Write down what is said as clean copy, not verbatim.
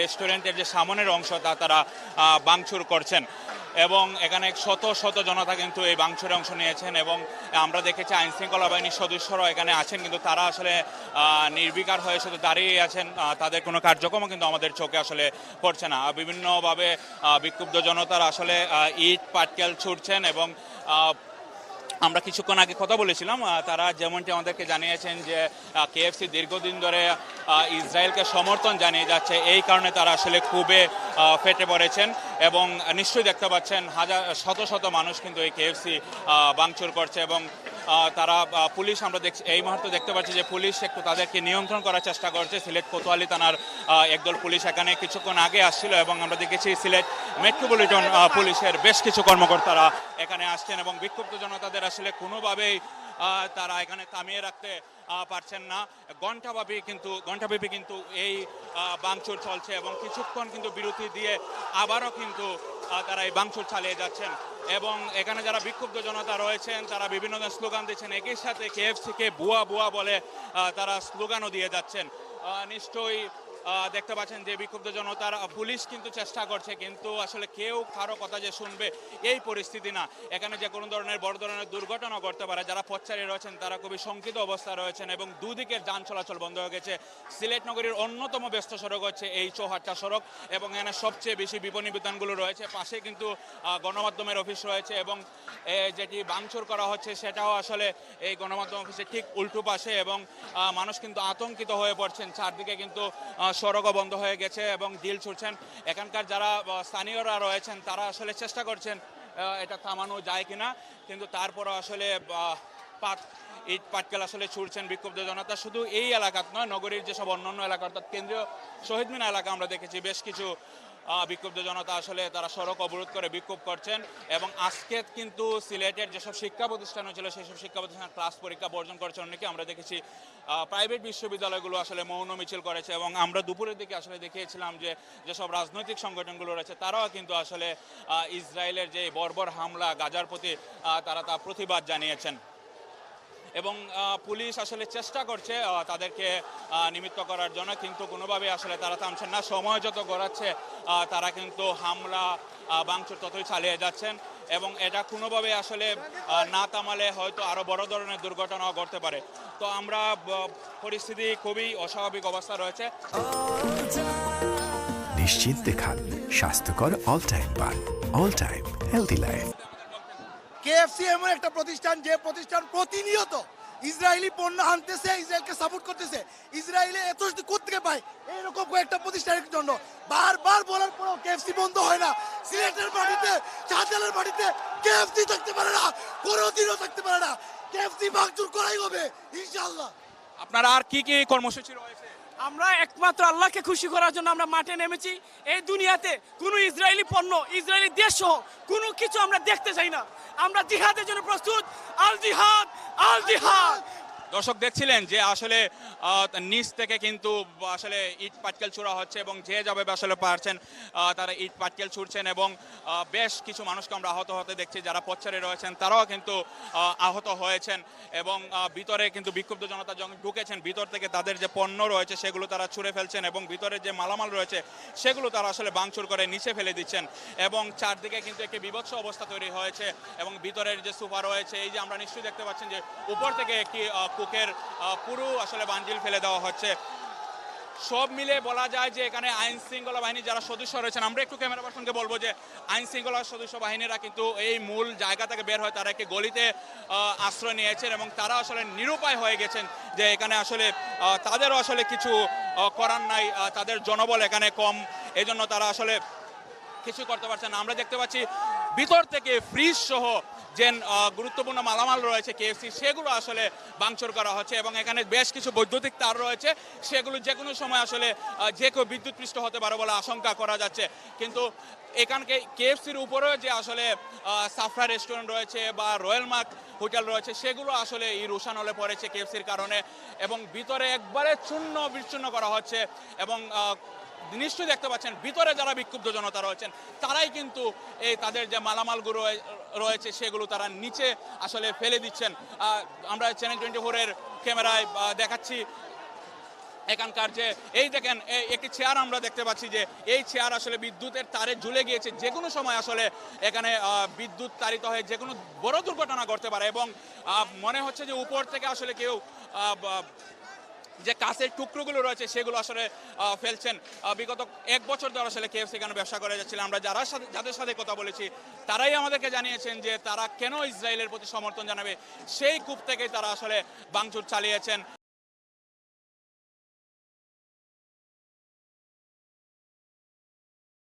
রেস্টুরেন্টের যে সামনের অংশ তা তারা ভাঙচুর করছেন এবং এখানে শত শত জনতা কিন্তু এই ভাঙচুরে অংশ নিয়েছেন এবং আমরা দেখেছি আইনশৃঙ্খলা বাহিনীর সদস্যরাও এখানে আছেন, কিন্তু তারা আসলে নির্বিকার হয়ে শুধু দাঁড়িয়ে আছেন। তাদের কোনো কার্যক্রমও কিন্তু আমাদের চোখে আসলে পড়ছে না। বিভিন্নভাবে বিক্ষুব্ধ জনতারা আসলে ইট পাটকেল ছুটছেন এবং আমরা কিছুক্ষণ আগে কথা বলেছিলাম, তারা যেমনটি আমাদেরকে জানিয়েছেন যে কেএফসি দীর্ঘদিন ধরে ইসরায়েলকে সমর্থন জানিয়ে যাচ্ছে, এই কারণে তারা আসলে খুবই ফেটে পড়েছেন এবং নিশ্চয়ই দেখতে পাচ্ছেন শত শত মানুষ কিন্তু এই কেএফসি ভাঙচুর করছে এবং তারা পুলিশ আমরা এই মুহূর্তে দেখতে পাচ্ছি যে পুলিশ একটু তাদেরকে নিয়ন্ত্রণ করার চেষ্টা করছে। সিলেট কোতোয়ালি থানার একদল পুলিশ এখানে কিছুক্ষণ আগে আসছিল এবং আমরা দেখেছি সিলেট মেট্রোপলিটন পুলিশের বেশ কিছু কর্মকর্তারা এখানে আসছেন এবং বিক্ষুব্ধ জনতাদের আসলে কোনোভাবেই তারা এখানে থামিয়ে রাখতে পারছেন না। ঘণ্টাব্যাপী কিন্তু এই ভাঙচুর চলছে এবং কিছুক্ষণ কিন্তু বিরতি দিয়ে আবারও কিন্তু তারা এই ভাঙচুর চালিয়ে যাচ্ছেন এবং এখানে যারা বিক্ষুব্ধ জনতা রয়েছেন তারা বিভিন্ন ধরনের স্লোগান দিচ্ছেন, একই সাথে কেএফসিকে বুয়া বুয়া বলে তারা স্লোগানও দিয়ে যাচ্ছেন। নিশ্চয়ই দেখতে পাচ্ছেন যে বিক্ষুব্ধ জনতার পুলিশ কিন্তু চেষ্টা করছে, কিন্তু আসলে কেউ কারো কথা যে শুনবে এই পরিস্থিতি না। এখানে যে কোনো ধরনের বড় ধরনের দুর্ঘটনা ঘটতে পারে। যারা পথচারী রয়েছেন তারা খুবই শঙ্কিত অবস্থায় রয়েছেন এবং দুদিকের যান চলাচল বন্ধ হয়ে গেছে। সিলেট নগরীর অন্যতম ব্যস্ত সড়ক হচ্ছে এই চৌহাট্টা সড়ক এবং এখানে সবচেয়ে বেশি বিপণী বিতানগুলো রয়েছে। পাশে কিন্তু গণমাধ্যমের অফিস রয়েছে এবং যেটি ভাঙচুর করা হচ্ছে সেটাও আসলে এই গণমাধ্যম অফিসের ঠিক উল্টো পাশে এবং মানুষ কিন্তু আতঙ্কিত হয়ে পড়ছেন। চারদিকে কিন্তু সড়কও বন্ধ হয়ে গেছে এবং ঢিল ছুটছেন। এখানকার যারা স্থানীয়রা রয়েছেন তারা আসলে চেষ্টা করছেন এটা থামানো যায় কিনা, কিন্তু তারপরও আসলে ইট পাটকেল আসলে ছুটছেন বিক্ষুব্ধ জনতা। শুধু এই এলাকাত নয়, নগরীর যেসব অন্যান্য এলাকা অর্থাৎ কেন্দ্রীয় শহীদ মিনার এলাকা আমরা দেখেছি বেশ কিছু বিক্ষুব্ধ জনতা আসলে তারা সড়ক অবরোধ করে বিক্ষোভ করছেন এবং আজকে কিন্তু সিলেটের যেসব শিক্ষা প্রতিষ্ঠান ছিল সেই সব শিক্ষা প্রতিষ্ঠান ক্লাস পরীক্ষা বর্জন করেছে। অনেকে আমরা দেখেছি প্রাইভেট বিশ্ববিদ্যালয়গুলো আসলে মৌন মিছিল করেছে এবং আমরা দুপুরের দিকে আসলে দেখিয়েছিলাম যে যেসব রাজনৈতিক সংগঠনগুলো রয়েছে তারাও কিন্তু আসলে ইসরায়েলের যে বর্বর হামলা গাজার প্রতি তারা তা প্রতিবাদ জানিয়েছেন এবং পুলিশ আসলে চেষ্টা করছে তাদেরকে নিমিত্ত করার জন্য, কিন্তু কোনোভাবে আসলে তারা থামছেন না। সময় যত গড়াচ্ছে তারা কিন্তু হামলা ভাঙচুর ততই চালিয়ে যাচ্ছেন এবং এটা কোনোভাবে আসলে না থামালে হয়তো আরও বড় ধরনের দুর্ঘটনাও ঘটতে পারে। তো আমরা পরিস্থিতি খুবই অস্বাভাবিক অবস্থা রয়েছে। নিশ্চিন্তে খান স্বাস্থ্যকর অল টাইম পান, all time healthy life. KFC এমন একটা প্রতিষ্ঠান যে প্রতিষ্ঠান প্রতিনিয়ত ইসরায়েলি পণ্য আনতেছে, ইসরায়েলকে সাপোর্ট করতেছে। ইসরায়েলে এত কোত্থেকে পায় এইরকম কয়েকটা প্রতিষ্ঠানের জন্য বারবার বলার পরেও কেএফসি বন্ধ হয় না। সিলেটের মাটিতে, শাহজালালের মাটিতে কেএফসি থাকতে পারে না, কোনোদিনও থাকতে পারে না। কেএফসি ভাঙচুর করাই হবে ইনশাআল্লাহ। আপনারা আর কি কি কর্মসূচি রয়েছে? আমরা একমাত্র আল্লাহকে খুশি করার জন্য আমরা মাঠে নেমেছি। এই দুনিয়াতে কোনো ইসরায়েলি পণ্য, ইসরায়েলি দেশ সহ কোনো কিছু আমরা দেখতে চাই না। আমরা জিহাদের জন্য প্রস্তুত। আল জিহাদ, আল জিহাদ। দর্শক দেখছিলেন যে আসলে নিচ থেকে কিন্তু আসলে ইট পাটকেল ছোড়া হচ্ছে এবং যে যাবে আসলে পারছেন তারা ইট পাটকেল ছুড়ছেন এবং বেশ কিছু মানুষকে আমরা আহত হতে দেখছি। যারা পথচারী রয়েছেন তারাও কিন্তু আহত হয়েছেন এবং ভিতরে কিন্তু বিক্ষুব্ধ জনতা যখন ঢুকেছেন ভিতর থেকে তাদের যে পণ্য রয়েছে সেগুলো তারা ছুঁড়ে ফেলছেন এবং ভিতরে যে মালামাল রয়েছে সেগুলো তারা আসলে ভাঙচুর করে নিচে ফেলে দিচ্ছেন এবং চারদিকে কিন্তু একটি বিভৎস অবস্থা তৈরি হয়েছে এবং ভিতরের যে সোফা রয়েছে, এই যে আমরা নিশ্চয়ই দেখতে পাচ্ছেন যে উপর থেকে একটি কুকের পুরো আসলে বান্ডিল ফেলে দেওয়া হচ্ছে। সব মিলে বলা যায় যে এখানে আইন শৃঙ্খলা বাহিনী যারা সদস্য রয়েছেন, আমরা একটু ক্যামেরা পার্সনকে বলবো যে আইন শৃঙ্খলা সদস্য বাহিনীরা কিন্তু এই মূল জায়গা থেকে বের হয় তারা একটি গলিতে আশ্রয় নিয়েছেন এবং তারা আসলে নিরুপায় হয়ে গেছেন যে এখানে আসলে তাদেরও আসলে কিছু করার নাই, তাদের জনবল এখানে কম, এই জন্য তারা আসলে কিছু করতে পারছেন না। আমরা দেখতে পাচ্ছি ভিতর থেকে ফ্রিজ সহ যে গুরুত্বপূর্ণ মালামাল রয়েছে কেএফসি সেগুলো আসলে ভাঙচুর করা হচ্ছে এবং এখানে বেশ কিছু বৈদ্যুতিক তার রয়েছে, সেগুলো যে কোনো সময় আসলে যে কেউ বিদ্যুৎপৃষ্ট হতে পারে বলে আশঙ্কা করা যাচ্ছে। কিন্তু এখানকে কেএফসির উপরেও যে আসলে সাফরা রেস্টুরেন্ট রয়েছে বা রয়্যাল মার্ক হোটেল রয়েছে সেগুলো আসলে এই রোশান হলে পড়েছে কেএফসির কারণে এবং ভিতরে একবারে চূর্ণ বিচ্ছিন্ন করা হচ্ছে এবং নিশ্চয়ই দেখতে পাচ্ছেন ভিতরে যারা বিক্ষুব্ধ জনতা রয়েছেন তারাই কিন্তু এই তাদের যে মালামালগুলো রয়েছে সেগুলো তারা নিচে আসলে ফেলে দিচ্ছেন। আমরা চ্যানেল 24-এর ক্যামেরায় দেখাচ্ছি এখানকার যে এই দেখেন একটি চেয়ার আমরা দেখতে পাচ্ছি যে এই চেয়ার আসলে বিদ্যুতের তারে ঝুলে গিয়েছে, যে কোনো সময় আসলে এখানে বিদ্যুৎ তাড়িত হয়ে যে কোনো বড় দুর্ঘটনা ঘটতে পারে। এবং মনে হচ্ছে যে উপর থেকে আসলে কেউ যে কাঁচের টুকরোগুলো রয়েছে সেগুলো আসলে ফেলছেন। বিগত 1 বছর ধরে আসলে কেএফসি এখানে ব্যবসা করে যাচ্ছিল। আমরা যাদের সাথে কথা বলেছি তারাই আমাদেরকে জানিয়েছেন যে তারা কেন ইসরায়েলের প্রতি সমর্থন জানাবে সেই কূপ থেকেই তারা আসলে ভাঙচুর চালিয়েছেন।